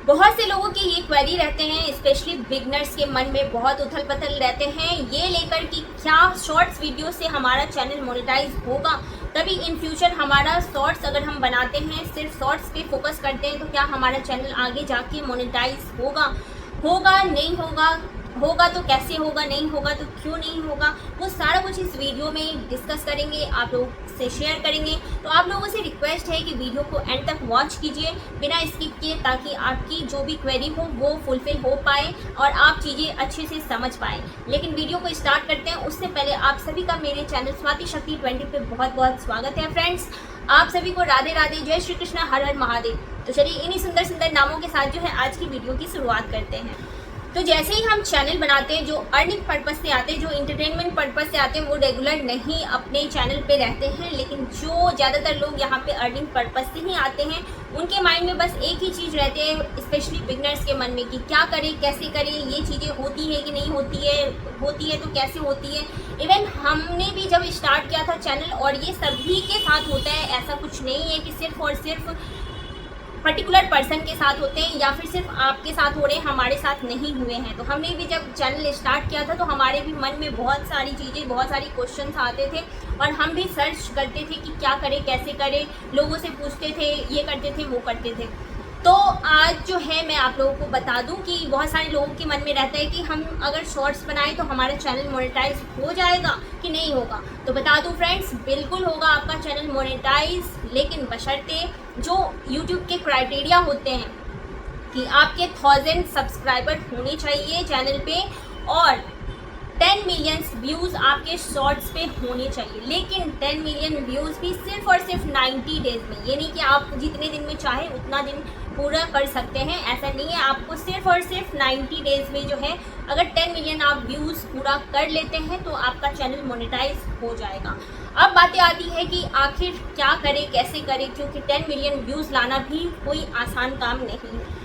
बहुत से लोगों की ये क्वेरी रहते हैं, स्पेशली बिगनर्स के मन में बहुत उथल पथल रहते हैं ये लेकर कि क्या शॉर्ट्स वीडियो से हमारा चैनल मोनेटाइज होगा। तभी इन फ्यूचर हमारा शॉर्ट्स अगर हम बनाते हैं, सिर्फ शॉर्ट्स पे फोकस करते हैं, तो क्या हमारा चैनल आगे जाके मोनेटाइज होगा नहीं होगा, होगा तो कैसे होगा, नहीं होगा तो क्यों नहीं होगा, वो सारा कुछ इस वीडियो में डिस्कस करेंगे, आप लोग से शेयर करेंगे। तो आप लोगों से रिक्वेस्ट है कि वीडियो को एंड तक वॉच कीजिए बिना स्किप किए, ताकि आपकी जो भी क्वेरी हो वो फुलफिल हो पाए और आप चीज़ें अच्छे से समझ पाए। लेकिन वीडियो को स्टार्ट करते हैं उससे पहले आप सभी का मेरे चैनल स्वाति शक्ति 20 पे बहुत बहुत स्वागत है। फ्रेंड्स, आप सभी को राधे राधे, जय श्री कृष्ण, हर हर महादेव। तो चलिए इन्हीं सुंदर सुंदर नामों के साथ जो है आज की वीडियो की शुरुआत करते हैं। तो जैसे ही हम चैनल बनाते हैं, जो अर्निंग पर्पस से आते हैं, जो इंटरटेनमेंट पर्पस से आते हैं, वो रेगुलर नहीं अपने चैनल पे रहते हैं। लेकिन जो ज़्यादातर लोग यहाँ पे अर्निंग पर्पस से ही आते हैं, उनके माइंड में बस एक ही चीज़ रहती है, स्पेशली बिगनर्स के मन में, कि क्या करें, कैसे करें, ये चीज़ें होती है कि नहीं होती है तो कैसे होती है। इवन हमने भी जब स्टार्ट किया था चैनल, और ये सभी के साथ होता है, ऐसा कुछ नहीं है कि सिर्फ और सिर्फ पर्टिकुलर पर्सन के साथ होते हैं या फिर सिर्फ आपके साथ हो रहे हैं, हमारे साथ नहीं हुए हैं। तो हमने भी जब चैनल स्टार्ट किया था तो हमारे भी मन में बहुत सारी चीज़ें, बहुत सारी क्वेश्चंस आते थे और हम भी सर्च करते थे कि क्या करें, कैसे करें, लोगों से पूछते थे, ये करते थे, वो करते थे। तो आज जो है मैं आप लोगों को बता दूं कि बहुत सारे लोगों के मन में रहता है कि हम अगर शॉर्ट्स बनाएं तो हमारा चैनल मोनेटाइज हो जाएगा कि नहीं होगा। तो बता दूं फ्रेंड्स, बिल्कुल होगा आपका चैनल मोनेटाइज, लेकिन बशर्ते जो यूट्यूब के क्राइटेरिया होते हैं कि आपके 1000 सब्सक्राइबर होने चाहिए चैनल पे और 10 मिलियन व्यूज़ आपके शॉर्ट्स पे होने चाहिए। लेकिन 10 मिलियन व्यूज़ भी सिर्फ और सिर्फ 90 डेज़ में, ये नहीं कि आप जितने दिन में चाहे उतना दिन पूरा कर सकते हैं, ऐसा नहीं है। आपको सिर्फ और सिर्फ 90 डेज़ में जो है, अगर 10 मिलियन आप व्यूज़ पूरा कर लेते हैं तो आपका चैनल मोनेटाइज हो जाएगा। अब बातें आती है कि आखिर क्या करें, कैसे करें, क्योंकि 10 मिलियन व्यूज़ लाना भी कोई आसान काम नहीं है।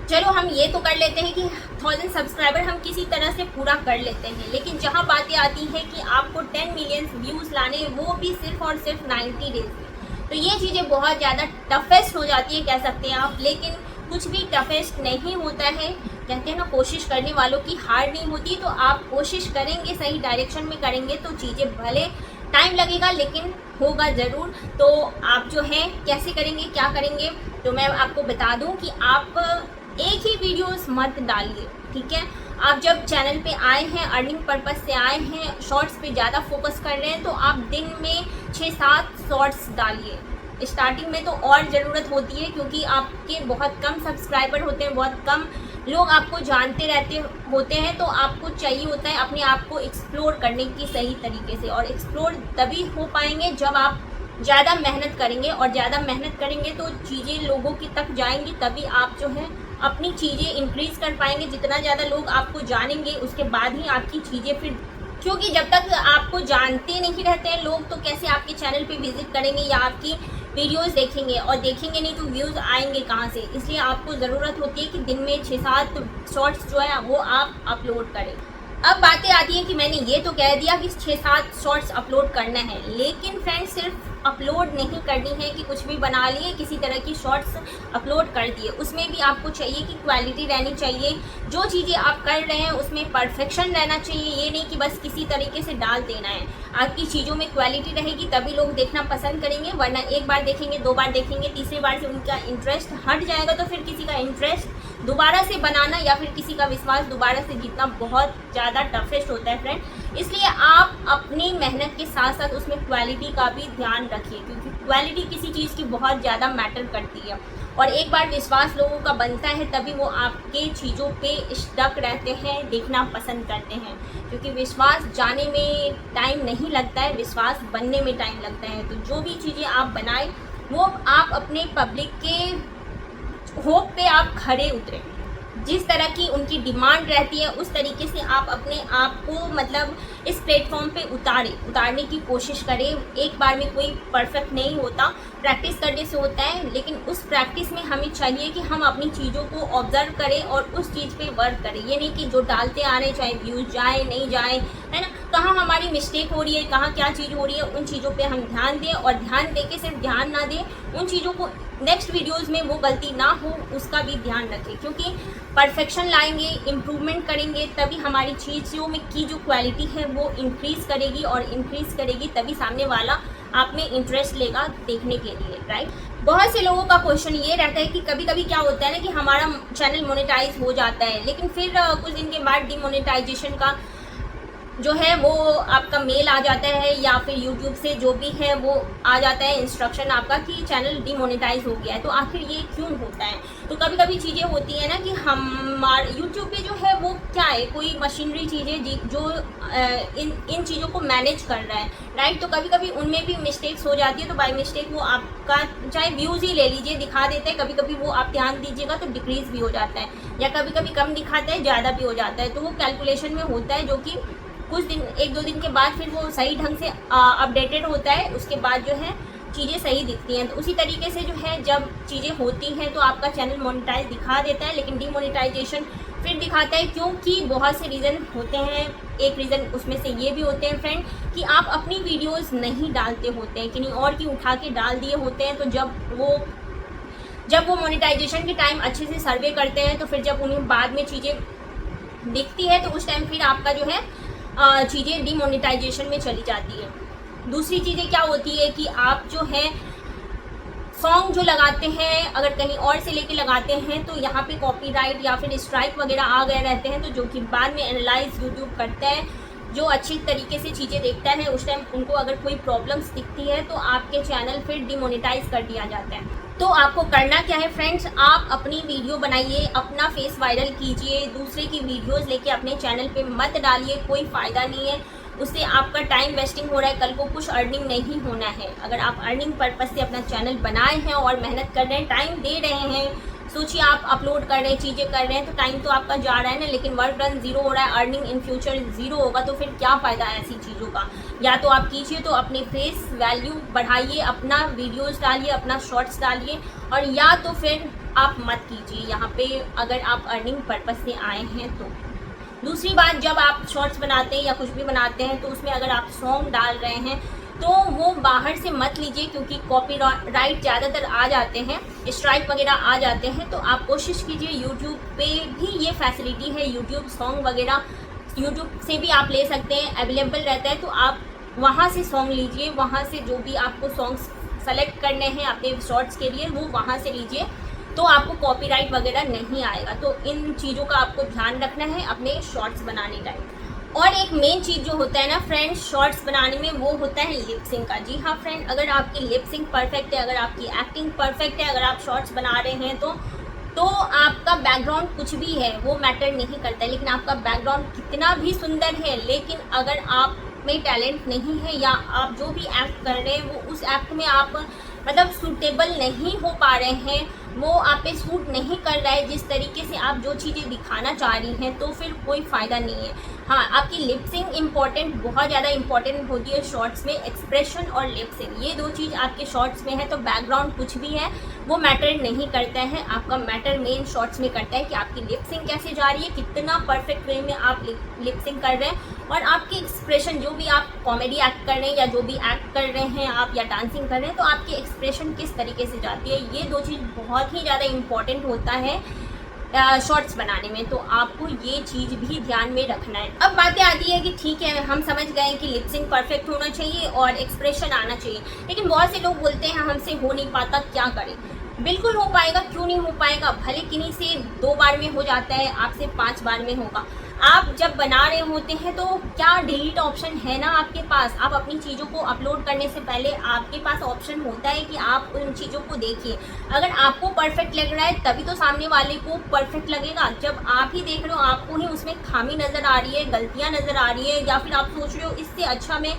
चलो हम ये तो कर लेते हैं कि 1000 सब्सक्राइबर हम किसी तरह से पूरा कर लेते हैं, लेकिन जहाँ बातें आती हैं कि आपको 10 मिलियन व्यूज़ लाने, वो भी सिर्फ और सिर्फ 90 डेज़ में, तो ये चीज़ें बहुत ज़्यादा टफेस्ट हो जाती है, कह सकते हैं आप। लेकिन कुछ भी टफेस्ट नहीं होता है, कहते हैं ना, कोशिश करने वालों की हार नहीं होती। तो आप कोशिश करेंगे, सही डायरेक्शन में करेंगे तो चीज़ें भले टाइम लगेगा लेकिन होगा ज़रूर। तो आप जो है कैसे करेंगे, क्या करेंगे, तो मैं आपको बता दूं कि आप एक ही वीडियोस मत डालिए, ठीक है। आप जब चैनल पे आए हैं, अर्निंग पर्पस से आए हैं, शॉर्ट्स पे ज़्यादा फोकस कर रहे हैं, तो आप दिन में 6-7 शॉर्ट्स डालिए। स्टार्टिंग में तो और ज़रूरत होती है क्योंकि आपके बहुत कम सब्सक्राइबर होते हैं, बहुत कम लोग आपको जानते रहते होते हैं, तो आपको चाहिए होता है अपने आप को एक्सप्लोर करने की सही तरीके से। और एक्सप्लोर तभी हो पाएंगे जब आप ज़्यादा मेहनत करेंगे, और ज़्यादा मेहनत करेंगे तो चीज़ें लोगों की तक जाएंगी, तभी आप जो है अपनी चीज़ें इंक्रीज़ कर पाएंगे। जितना ज़्यादा लोग आपको जानेंगे उसके बाद ही आपकी चीज़ें फिर, क्योंकि जब तक आपको जानते नहीं रहते हैं लोग, तो कैसे आपके चैनल पे विजिट करेंगे या आपकी वीडियोस देखेंगे, और देखेंगे नहीं तो व्यूज़ आएंगे कहाँ से। इसलिए आपको ज़रूरत होती है कि दिन में 6-7 शॉर्ट्स जो है वो आप अपलोड करें। अब बातें आती हैं कि मैंने ये तो कह दिया कि 6-7 शॉर्ट्स अपलोड करना है, लेकिन फ्रेंड्स सिर्फ अपलोड नहीं करनी है कि कुछ भी बना लिए, किसी तरह की शॉर्ट्स अपलोड कर दिए। उसमें भी आपको चाहिए कि क्वालिटी रहनी चाहिए, जो चीज़ें आप कर रहे हैं उसमें परफेक्शन रहना चाहिए। ये नहीं कि बस किसी तरीके से डाल देना है। आपकी चीज़ों में क्वालिटी रहेगी तभी लोग देखना पसंद करेंगे, वरना एक बार देखेंगे, 2 बार देखेंगे, तीसरी बार से उनका इंटरेस्ट हट जाएगा, तो फिर किसी का इंटरेस्ट दोबारा से बनाना या फिर किसी का विश्वास दोबारा से जीतना बहुत ज़्यादा टफेस्ट होता है फ्रेंड। इसलिए आप अपनी मेहनत के साथ साथ उसमें क्वालिटी का भी ध्यान रखिए, क्योंकि क्वालिटी किसी चीज़ की बहुत ज़्यादा मैटर करती है। और एक बार विश्वास लोगों का बनता है तभी वो आपके चीज़ों पे स्टक रहते हैं, देखना पसंद करते हैं। क्योंकि विश्वास जाने में टाइम नहीं लगता है, विश्वास बनने में टाइम लगता है। तो जो भी चीज़ें आप बनाएं वो आप अपने पब्लिक के होप पे आप खड़े उतरे। जिस तरह की उनकी डिमांड रहती है उस तरीके से आप अपने आप को मतलब इस प्लेटफॉर्म पे उतारने की कोशिश करें। एक बार में कोई परफेक्ट नहीं होता, प्रैक्टिस करने से होता है, लेकिन उस प्रैक्टिस में हमें चाहिए कि हम अपनी चीज़ों को ऑब्जर्व करें और उस चीज़ पे वर्क करें। ये नहीं कि जो डालते आ रहे हैं चाहे व्यूज़ जाए नहीं जाए, है ना, कहाँ हमारी मिस्टेक हो रही है, कहाँ क्या चीज़ हो रही है, उन चीज़ों पे हम ध्यान दें। और ध्यान दे के सिर्फ ध्यान ना दें, उन चीज़ों को नेक्स्ट वीडियोस में वो गलती ना हो उसका भी ध्यान रखें, क्योंकि परफेक्शन लाएंगे, इम्प्रूवमेंट करेंगे, तभी हमारी चीज़ों में की जो क्वालिटी है वो इंक्रीज़ करेगी, और इंक्रीज़ करेगी तभी सामने वाला आप में इंटरेस्ट लेगा देखने के लिए, राइट। बहुत से लोगों का क्वेश्चन ये रहता है कि कभी कभी क्या होता है ना कि हमारा चैनल मोनेटाइज हो जाता है, लेकिन फिर कुछ दिन के बाद डिमोनेटाइजेशन का जो है वो आपका मेल आ जाता है, या फिर यूट्यूब से जो भी है वो आ जाता है इंस्ट्रक्शन आपका कि चैनल डिमोनेटाइज हो गया है। तो आखिर ये क्यों होता है? तो कभी कभी चीज़ें होती हैं ना कि हमारे यूट्यूब पे जो है वो क्या है, कोई मशीनरी चीज़ें जो इन चीज़ों को मैनेज कर रहा है, राइट। तो कभी कभी उनमें भी मिस्टेक्स हो जाती है, तो बाय मिस्टेक वो आपका चाहे व्यूज़ ही ले लीजिए दिखा देते हैं, कभी कभी वो आप ध्यान दीजिएगा तो डिक्रीज़ भी हो जाता है, या कभी कभी कम दिखाता है ज़्यादा भी हो जाता है। तो वो कैलकुलेशन में होता है, जो कि कुछ दिन, एक दो दिन के बाद फिर वो सही ढंग से अपडेटेड होता है, उसके बाद जो है चीज़ें सही दिखती हैं। तो उसी तरीके से जो है जब चीज़ें होती हैं तो आपका चैनल मोनेटाइज दिखा देता है, लेकिन डीमोनेटाइजेशन फिर दिखाता है, क्योंकि बहुत से रीज़न होते हैं। एक रीज़न उसमें से ये भी होते हैं फ्रेंड कि आप अपनी वीडियोज़ नहीं डालते होते हैं, किन्हीं और की उठा के डाल दिए होते हैं। तो जब वो मोनेटाइजेशन के टाइम अच्छे से सर्वे करते हैं, तो फिर जब उन्हें बाद में चीज़ें दिखती है तो उस टाइम फिर आपका जो है चीज़ें डिमोनेटाइजेशन में चली जाती है। दूसरी चीज़ें क्या होती है कि आप जो है सॉन्ग जो लगाते हैं, अगर कहीं और से लेके लगाते हैं तो यहाँ पे कॉपीराइट या फिर स्ट्राइक वगैरह आ गए रहते हैं, तो जो कि बाद में एनालाइज यूट्यूब करता है, जो अच्छी तरीके से चीज़ें देखता है, उस टाइम उनको अगर कोई प्रॉब्लम्स दिखती है तो आपके चैनल फिर डिमोनेटाइज कर दिया जाता है। तो आपको करना क्या है फ्रेंड्स, आप अपनी वीडियो बनाइए, अपना फेस वायरल कीजिए, दूसरे की वीडियोस लेके अपने चैनल पे मत डालिए, कोई फ़ायदा नहीं है, उससे आपका टाइम वेस्टिंग हो रहा है, कल को कुछ अर्निंग नहीं होना है। अगर आप अर्निंग पर्पज़ से अपना चैनल बनाए हैं और मेहनत कर रहे हैं, टाइम दे रहे हैं, सोचिए आप अपलोड कर रहे हैं, चीज़ें कर रहे हैं, तो टाइम तो आपका जा रहा है ना, लेकिन वर्क डन ज़ीरो हो रहा है, अर्निंग इन फ्यूचर ज़ीरो होगा, तो फिर क्या फ़ायदा है ऐसी चीज़ों का। या तो आप कीजिए तो अपने फेस वैल्यू बढ़ाइए, अपना वीडियोस डालिए, अपना शॉर्ट्स डालिए, और या तो फिर आप मत कीजिए यहाँ पे अगर आप अर्निंग पर्पज़ से आए हैं तो। दूसरी बात, जब आप शॉर्ट्स बनाते हैं या कुछ भी बनाते हैं तो उसमें अगर आप सॉन्ग डाल रहे हैं तो वो बाहर से मत लीजिए, क्योंकि कॉपीराइट ज़्यादातर आ जाते हैं, स्ट्राइक वगैरह आ जाते हैं। तो आप कोशिश कीजिए, यूट्यूब पे भी ये फैसिलिटी है, यूट्यूब सॉन्ग वगैरह यूट्यूब से भी आप ले सकते हैं, अवेलेबल रहता है, तो आप वहाँ से सॉन्ग लीजिए, वहाँ से जो भी आपको सॉन्ग्स सेलेक्ट करने हैं अपने शॉर्ट्स के लिए वो वहाँ से लीजिए, तो आपको कॉपीराइट वगैरह नहीं आएगा। तो इन चीज़ों का आपको ध्यान रखना है अपने शॉर्ट्स बनाने टाइम। और एक मेन चीज़ जो होता है ना फ्रेंड्स शॉर्ट्स बनाने में, वो होता है लिप सिंक का। जी हाँ फ्रेंड, अगर आपकी लिप सिंक परफेक्ट है, अगर आपकी एक्टिंग परफेक्ट है, अगर आप शॉर्ट्स बना रहे हैं तो आपका बैकग्राउंड कुछ भी है वो मैटर नहीं करता है। लेकिन आपका बैकग्राउंड कितना भी सुंदर है, लेकिन अगर आप में टैलेंट नहीं है, या आप जो भी एक्ट कर रहे हैं वो उस एक्ट में आप मतलब सूटेबल नहीं हो पा रहे हैं, वो आप पे सूट नहीं कर रहा है जिस तरीके से आप जो चीज़ें दिखाना चाह रही हैं, तो फिर कोई फ़ायदा नहीं है। हाँ, आपकी लिप सिंक इम्पॉर्टेंट, बहुत ज़्यादा इंपॉर्टेंट होती है शॉर्ट्स में, एक्सप्रेशन और लिप सिंक, ये दो चीज़ आपके शॉर्ट्स में है, तो बैकग्राउंड कुछ भी है वो मैटर नहीं करता है। आपका मैटर मेन शॉर्ट्स में करता है कि आपकी लिप सिंक कैसे जा रही है, कितना परफेक्ट वे में आप लिप सिंक कर रहे हैं, और आपके एक्सप्रेशन, जो भी आप कॉमेडी एक्ट कर रहे हैं या जो भी एक्ट कर रहे हैं आप, या डांसिंग कर रहे हैं, तो आपकी एक्सप्रेशन किस तरीके से जाती है, ये दो चीज़ बहुत ही ज़्यादा इम्पॉर्टेंट होता है शॉर्ट्स बनाने में। तो आपको ये चीज़ भी ध्यान में रखना है। अब बातें आती है कि ठीक है, हम समझ गए कि लिप सिंक परफेक्ट होना चाहिए और एक्सप्रेशन आना चाहिए, लेकिन बहुत से लोग बोलते हैं हमसे हो नहीं पाता, क्या करें। बिल्कुल हो पाएगा, क्यों नहीं हो पाएगा, भले किन्हीं से 2 बार में हो जाता है, आपसे 5 बार में होगा। आप जब बना रहे होते हैं तो क्या डिलीट ऑप्शन है ना आपके पास, आप अपनी चीज़ों को अपलोड करने से पहले आपके पास ऑप्शन होता है कि आप उन चीज़ों को देखिए। अगर आपको परफेक्ट लग रहा है तभी तो सामने वाले को परफेक्ट लगेगा। जब आप ही देख रहे हो, आपको ही उसमें खामी नज़र आ रही है, गलतियाँ नज़र आ रही है, या फिर आप सोच रहे हो इससे अच्छा मैं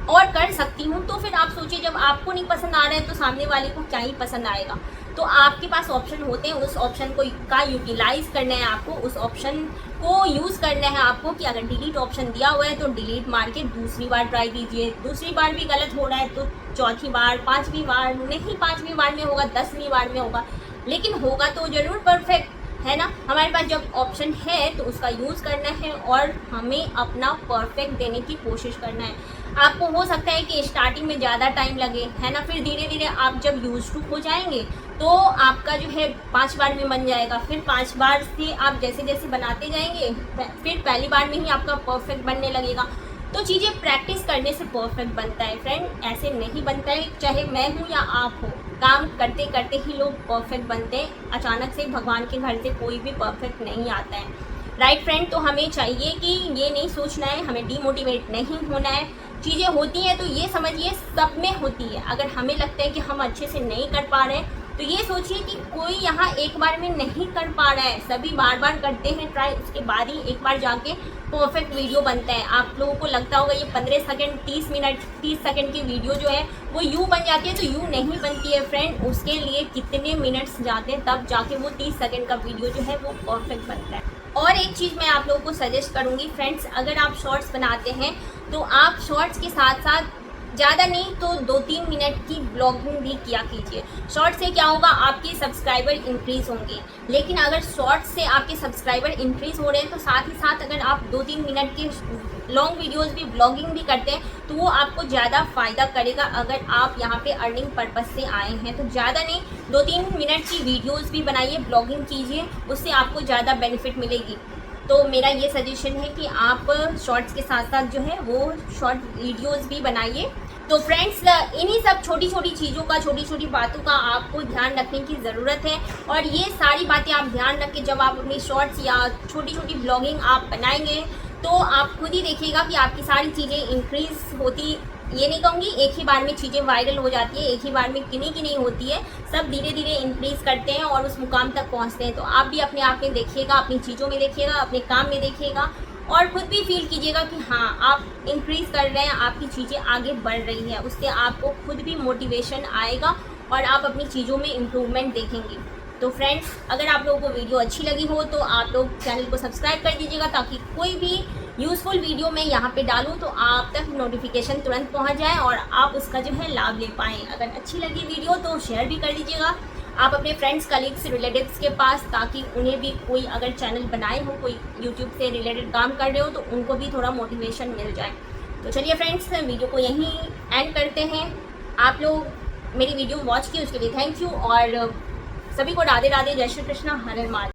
और कर सकती हूँ, तो फिर आप सोचिए जब आपको नहीं पसंद आ रहा है तो सामने वाले को क्या ही पसंद आएगा। तो आपके पास ऑप्शन होते हैं, उस ऑप्शन को का यूटिलाइज करना है आपको, उस ऑप्शन को यूज़ करना है आपको कि अगर डिलीट ऑप्शन दिया हुआ है तो डिलीट मार के दूसरी बार ट्राई कीजिए। दूसरी बार भी गलत हो रहा है तो चौथी बार, पाँचवीं बार, नहीं 5वीं बार में होगा, 10वीं बार में होगा, लेकिन होगा तो ज़रूर परफेक्ट, है ना। हमारे पास जब ऑप्शन है तो उसका यूज़ करना है और हमें अपना परफेक्ट देने की कोशिश करना है। आपको हो सकता है कि स्टार्टिंग में ज़्यादा टाइम लगे, है ना, फिर धीरे धीरे आप जब यूज टू हो जाएंगे तो आपका जो है 5 बार में बन जाएगा, फिर 5 बार से आप जैसे जैसे बनाते जाएंगे फिर पहली बार में ही आपका परफेक्ट बनने लगेगा। तो चीज़ें प्रैक्टिस करने से परफेक्ट बनता है फ्रेंड, ऐसे नहीं बनता है। चाहे मैं हूँ या आप हो, काम करते करते ही लोग परफेक्ट बनते हैं। अचानक से भगवान के घर से कोई भी परफेक्ट नहीं आता है, राइट फ्रेंड। तो हमें चाहिए कि ये नहीं सोचना है, हमें डीमोटिवेट नहीं होना है। चीज़ें होती हैं तो ये समझिए सब में होती है। अगर हमें लगता है कि हम अच्छे से नहीं कर पा रहे हैं तो ये सोचिए कि कोई यहाँ एक बार में नहीं कर पा रहा है, सभी बार बार करते हैं ट्राई, उसके बाद ही एक बार जाके परफेक्ट वीडियो बनता है। आप लोगों को लगता होगा ये 15 सेकंड 30 मिनट 30 सेकंड की वीडियो जो है वो यूँ बन जाती है, तो यूँ नहीं बनती है फ्रेंड। उसके लिए कितने मिनट्स जाते हैं तब जाके वो 30 सेकंड का वीडियो जो है वो परफेक्ट बनता है। और एक चीज़ मैं आप लोगों को सजेस्ट करूँगी फ्रेंड्स, अगर आप शॉर्ट्स बनाते हैं तो आप शॉर्ट्स के साथ साथ ज़्यादा नहीं तो 2-3 मिनट की ब्लॉगिंग भी किया कीजिए। शॉर्ट से क्या होगा, आपके सब्सक्राइबर इंक्रीज़ होंगे। लेकिन अगर शॉर्ट से आपके सब्सक्राइबर इंक्रीज़ हो रहे हैं तो साथ ही साथ अगर आप 2-3 मिनट की लॉन्ग वीडियोस भी ब्लॉगिंग भी करते हैं तो वो आपको ज़्यादा फ़ायदा करेगा। अगर आप यहाँ पे अर्निंग पर्पस से आए हैं तो ज़्यादा नहीं 2-3 मिनट की वीडियोस भी बनाइए, ब्लॉगिंग कीजिए, उससे आपको ज़्यादा बेनिफिट मिलेगी। तो मेरा ये सजेशन है कि आप शॉर्ट्स के साथ साथ जो है वो शॉर्ट वीडियोस भी बनाइए। तो फ्रेंड्स, इन्हीं सब छोटी छोटी चीज़ों का, छोटी छोटी बातों का आपको ध्यान रखने की ज़रूरत है। और ये सारी बातें आप ध्यान रख के जब आप अपनी शॉर्ट्स या छोटी छोटी ब्लॉगिंग आप बनाएंगे तो आप खुद ही देखिएगा कि आपकी सारी चीज़ें इंक्रीज़ होती, ये नहीं कहूँगी एक ही बार में चीज़ें वायरल हो जाती है, एक ही बार में किन्हीं की नहीं होती है, सब धीरे धीरे इंक्रीज़ करते हैं और उस मुकाम तक पहुँचते हैं। तो आप भी अपने आप में देखिएगा, अपनी चीज़ों में देखिएगा, अपने काम में देखिएगा और खुद भी फील कीजिएगा कि हाँ आप इंक्रीज़ कर रहे हैं, आपकी चीज़ें आगे बढ़ रही हैं। उससे आपको खुद भी मोटिवेशन आएगा और आप अपनी चीज़ों में इम्प्रूवमेंट देखेंगे। तो फ्रेंड्स, अगर आप लोगों को वीडियो अच्छी लगी हो तो आप लोग चैनल को सब्सक्राइब कर दीजिएगा ताकि कोई भी यूज़फुल वीडियो मैं यहाँ पे डालूँ तो आप तक नोटिफिकेशन तुरंत पहुँच जाए और आप उसका जो है लाभ ले पाएँ। अगर अच्छी लगी वीडियो तो शेयर भी कर दीजिएगा आप अपने फ्रेंड्स, कलीग्स, रिलेटिव्स के पास, ताकि उन्हें भी कोई अगर चैनल बनाए हो, कोई यूट्यूब से रिलेटेड काम कर रहे हो तो उनको भी थोड़ा मोटिवेशन मिल जाए। तो चलिए फ्रेंड्स, वीडियो को यहीं एंड करते हैं। आप लोग मेरी वीडियो वॉच की उसके लिए थैंक यू और सभी को राधे राधे, जय श्री कृष्णा, हर हर महादेव।